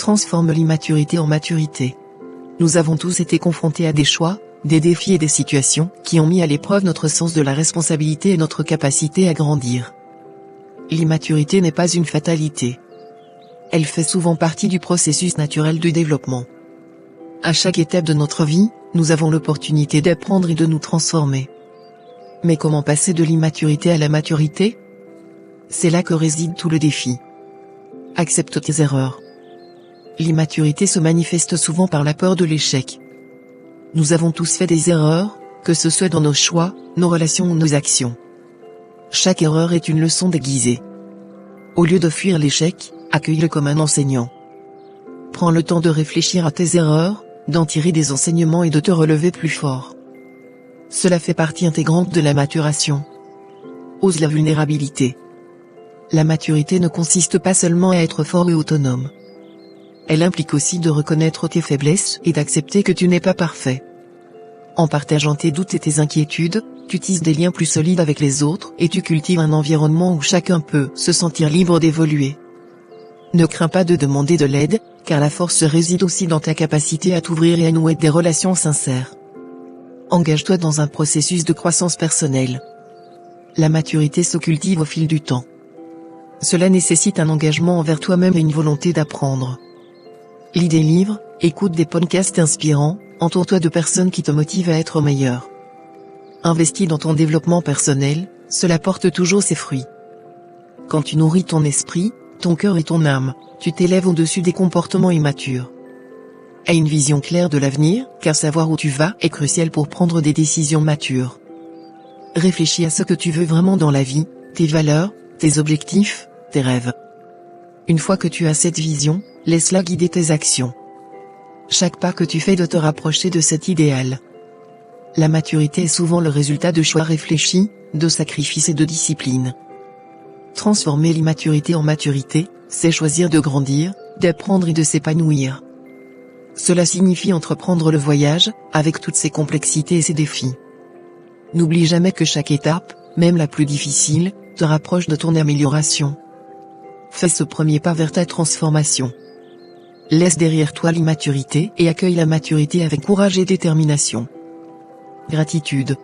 Transforme l'immaturité en maturité. Nous avons tous été confrontés à des choix, des défis et des situations qui ont mis à l'épreuve notre sens de la responsabilité et notre capacité à grandir. L'immaturité n'est pas une fatalité. Elle fait souvent partie du processus naturel du développement. À chaque étape de notre vie, nous avons l'opportunité d'apprendre et de nous transformer. Mais comment passer de l'immaturité à la maturité? C'est là que réside tout le défi. Accepte tes erreurs. L'immaturité se manifeste souvent par la peur de l'échec. Nous avons tous fait des erreurs, que ce soit dans nos choix, nos relations ou nos actions. Chaque erreur est une leçon déguisée. Au lieu de fuir l'échec, accueille-le comme un enseignant. Prends le temps de réfléchir à tes erreurs, d'en tirer des enseignements et de te relever plus fort. Cela fait partie intégrante de la maturation. Ose la vulnérabilité. La maturité ne consiste pas seulement à être fort et autonome. Elle implique aussi de reconnaître tes faiblesses et d'accepter que tu n'es pas parfait. En partageant tes doutes et tes inquiétudes, tu tisses des liens plus solides avec les autres et tu cultives un environnement où chacun peut se sentir libre d'évoluer. Ne crains pas de demander de l'aide, car la force réside aussi dans ta capacité à t'ouvrir et à nouer des relations sincères. Engage-toi dans un processus de croissance personnelle. La maturité se cultive au fil du temps. Cela nécessite un engagement envers toi-même et une volonté d'apprendre. Lis des livres, écoute des podcasts inspirants, entoure-toi de personnes qui te motivent à être meilleur. Investis dans ton développement personnel, cela porte toujours ses fruits. Quand tu nourris ton esprit, ton cœur et ton âme, tu t'élèves au-dessus des comportements immatures. Aie une vision claire de l'avenir, car savoir où tu vas est crucial pour prendre des décisions matures. Réfléchis à ce que tu veux vraiment dans la vie, tes valeurs, tes objectifs, tes rêves. Une fois que tu as cette vision, laisse-la guider tes actions. Chaque pas que tu fais doit te rapprocher de cet idéal. La maturité est souvent le résultat de choix réfléchis, de sacrifices et de discipline. Transformer l'immaturité en maturité, c'est choisir de grandir, d'apprendre et de s'épanouir. Cela signifie entreprendre le voyage, avec toutes ses complexités et ses défis. N'oublie jamais que chaque étape, même la plus difficile, te rapproche de ton amélioration. Fais ce premier pas vers ta transformation. Laisse derrière toi l'immaturité et accueille la maturité avec courage et détermination. Gratitude.